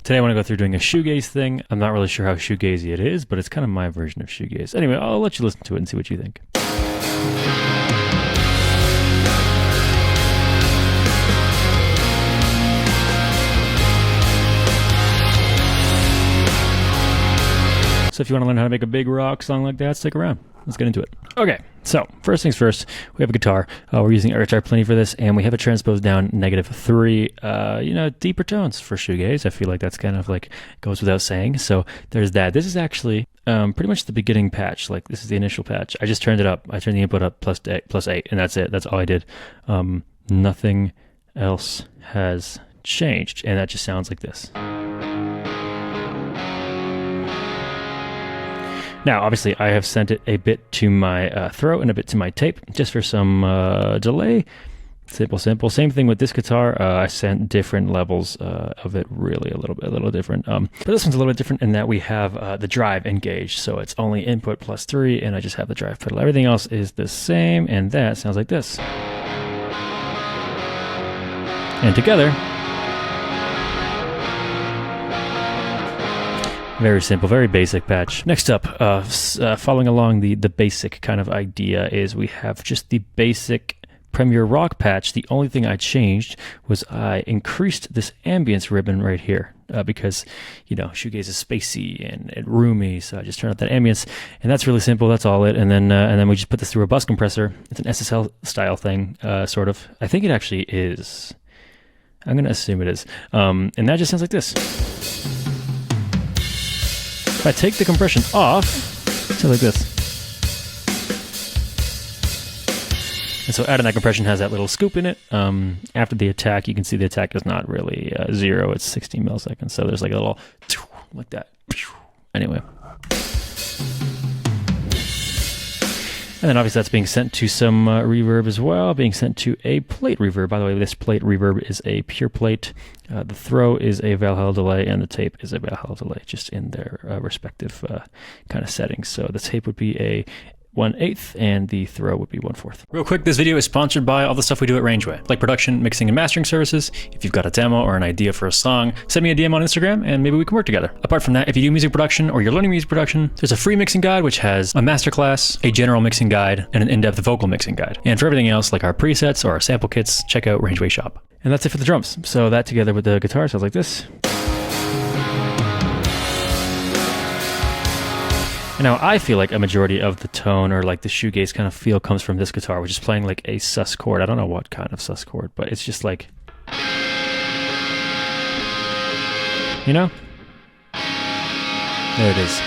Today I want to go through doing a shoegaze thing. I'm not really sure how shoegazy it is, but it's kind of my version of shoegaze. Anyway, I'll let you listen to it and see what you think. So if you want to learn how to make a big rock song like that, stick around. Let's get into it. Okay, so first things first, we have a guitar. We're using air guitar plenty for this, and we have it transposed down -3. Deeper tones for shoegaze. I feel like that's kind of like goes without saying. So there's that. This is actually pretty much the beginning patch. Like this is the initial patch. I just turned it up. I turned the input up +8, and that's it. That's all I did. Nothing else has changed, and that just sounds like this. Now, obviously, I have sent it a bit to my throat and a bit to my tape, just for some delay. Simple. Same thing with this guitar. I sent different levels of it, really a little different. But this one's a little bit different in that we have the drive engaged, so it's only input +3, and I just have the drive pedal. Everything else is the same, and that sounds like this. And together, very simple, very basic patch. Next up, following along the basic kind of idea is we have just the basic Premier Rock patch. The only thing I changed was I increased this ambience ribbon right here because, shoegaze is spacey and roomy, so I just turned up that ambience, and that's really simple. That's all it. And then we just put this through a bus compressor. It's an SSL style thing, sort of. I think it actually is. I'm gonna assume it is. And that just sounds like this. If I take the compression off, it sounds like this. And so adding that compression has that little scoop in it. After the attack, you can see the attack is not really 0, it's 16 milliseconds. So there's like a little, like that. Anyway. And then obviously that's being sent to some reverb as well, being sent to a plate reverb. By the way, this plate reverb is a pure plate. The throw is a Valhalla delay, and the tape is a Valhalla delay, just in their respective kind of settings. So the tape would be a 1/8, and the throw would be 1/4. Real quick, this video is sponsored by all the stuff we do at Rangeway, like production, mixing, and mastering services. If you've got a demo or an idea for a song, send me a DM on Instagram, and maybe we can work together. Apart from that, if you do music production or you're learning music production, there's a free mixing guide, which has a masterclass, a general mixing guide, and an in-depth vocal mixing guide. And for everything else, like our presets or our sample kits, check out Rangeway Shop. And that's it for the drums. So that together with the guitar sounds like this. And now I feel like a majority of the tone or like the shoegaze kind of feel comes from this guitar, which is playing like a sus chord. I don't know what kind of sus chord, but it's just like, there it is.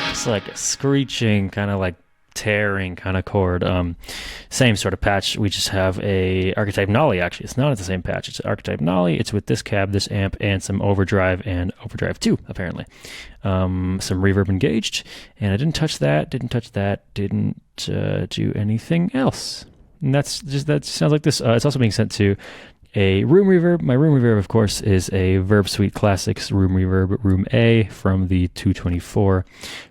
It's like a screeching, kind of like tearing kind of chord. Same sort of patch. We just have a archetype nollie. Actually, it's not at the same patch. It's an archetype nollie. It's with this cab, this amp, and some overdrive and overdrive 2 apparently. Some reverb engaged, and I didn't touch that. Didn't do anything else. And that sounds like this. It's also being sent to a room reverb. My room reverb, of course, is a Verb Suite Classics room reverb, room A from the 224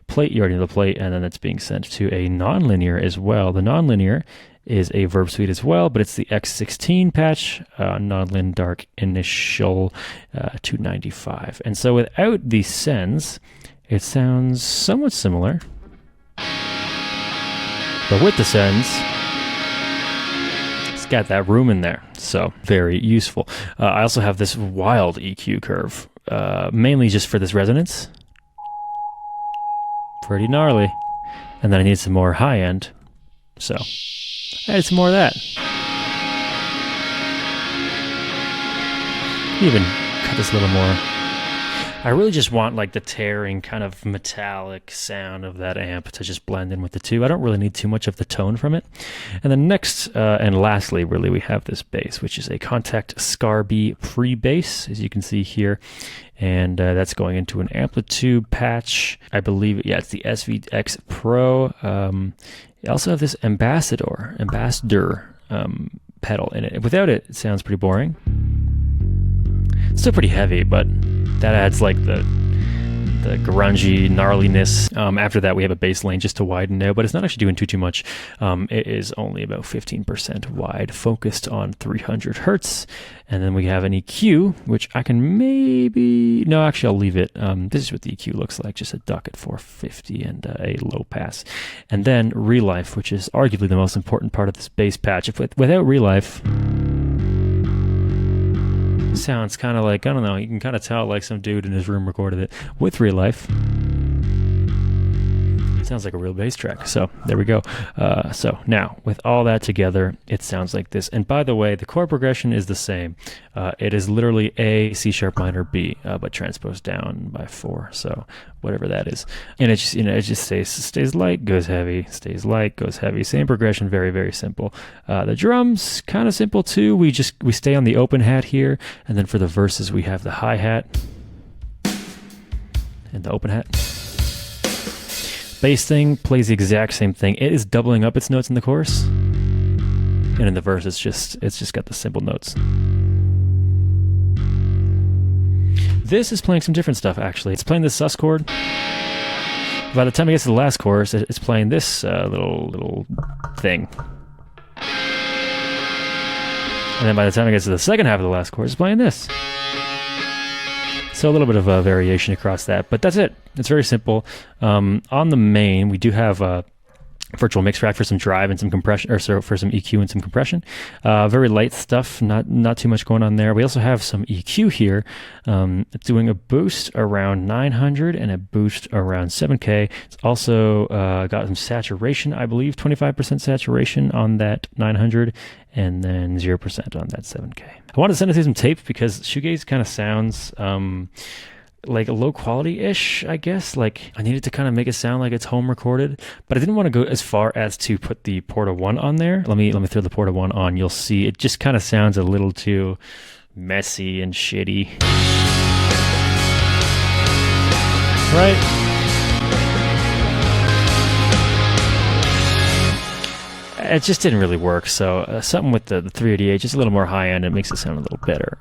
plate. You already know the plate, and then it's being sent to a nonlinear as well. The nonlinear is a Verb Suite as well, but it's the X16 patch, nonlin dark initial 295. And so without the sends, it sounds somewhat similar, but with the sends, got that room in there, so very useful. I also have this wild EQ curve, mainly just for this resonance. Pretty gnarly. And then I need some more high end, so I added some more of that. Even cut this a little more. I really just want like the tearing kind of metallic sound of that amp to just blend in with the two. I don't really need too much of the tone from it. And then next and lastly, really, we have this bass, which is a Contact Scarby pre-bass, as you can see here. And that's going into an amplitude patch. I believe, yeah, it's the SVX Pro. I also have this Ambassador pedal in it. Without it, it sounds pretty boring. It's still pretty heavy, but that adds like the grungy gnarliness. After that, we have a bass lane just to widen out, but it's not actually doing too much. It is only about 15% wide, focused on 300 hertz. And then we have an EQ, which I can no, actually I'll leave it. This is what the EQ looks like, just a duck at 450 and a low pass. And then Real Life, which is arguably the most important part of this bass patch. Without Real Life, sounds kind of like, I don't know, you can kind of tell like some dude in his room recorded it. With Real Life, sounds like a real bass track. So there we go. So now with all that together, it sounds like this. And by the way, the chord progression is the same. It is literally A, C sharp minor, B, but transposed down by 4. So whatever that is. And it just stays light, goes heavy, stays light, goes heavy. Same progression, very, very simple. The drums, kind of simple too. We stay on the open hat here. And then for the verses, we have the hi-hat and the open hat. Bass thing plays the exact same thing. It is doubling up its notes in the chorus, and in the verse, it's just got the simple notes. This is playing some different stuff. Actually, it's playing this sus chord. By the time it gets to the last chorus, it's playing this little thing, and then by the time it gets to the second half of the last chorus, it's playing this. So a little bit of a variation across that, but that's it. It's very simple. On the main, we do have a virtual mix rack for some drive and some compression, or so for some EQ and some compression. Very light stuff, not too much going on there. We also have some EQ here. It's doing a boost around 900 and a boost around 7K. It's also got some saturation, I believe, 25% saturation on that 900 and then 0% on that 7K. I wanted to send it through some tape because shoegaze kind of sounds like a low quality-ish, I guess. Like I needed to kind of make it sound like it's home recorded, but I didn't want to go as far as to put the Porta 1 on there. Let me throw the Porta 1 on. You'll see it just kind of sounds a little too messy and shitty. Right? It just didn't really work, so something with the 388, just a little more high-end, it makes it sound a little better.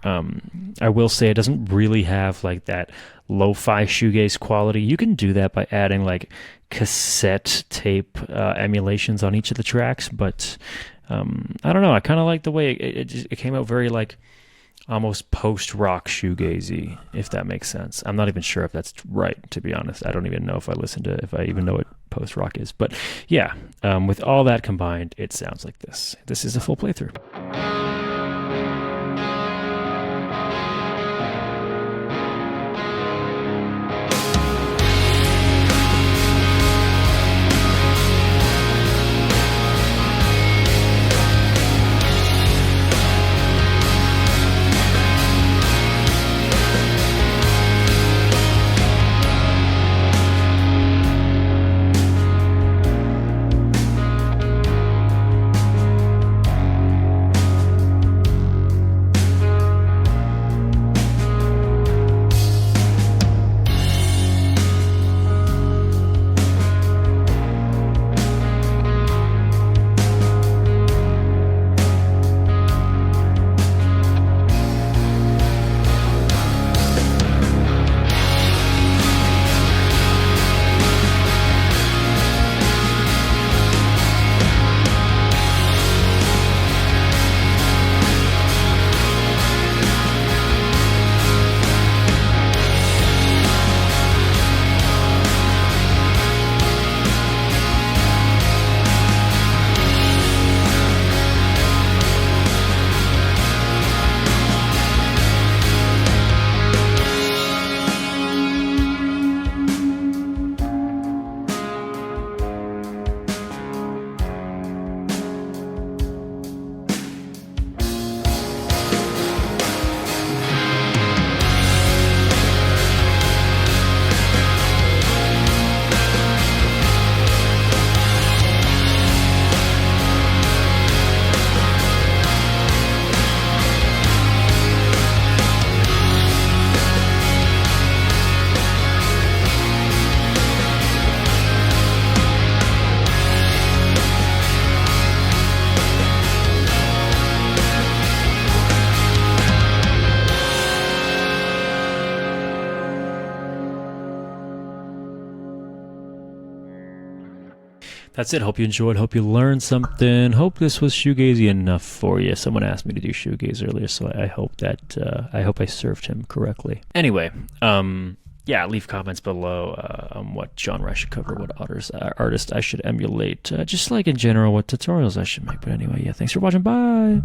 I will say it doesn't really have like that lo-fi shoegaze quality. You can do that by adding like cassette tape emulations on each of the tracks, but I don't know, I kind of like the way it came out very like almost post-rock shoegazy, if that makes sense. I'm not even sure if that's right, to be honest. I don't even know if I even know what post-rock is. But yeah, with all that combined, it sounds like this. This is a full playthrough. That's it. Hope you enjoyed. Hope you learned something. Hope this was shoegazy enough for you. Someone asked me to do shoegaze earlier, so I hope that I served him correctly. Anyway, yeah, leave comments below on what genre I should cover, what artist I should emulate, just like in general what tutorials I should make. But anyway, yeah, thanks for watching. Bye.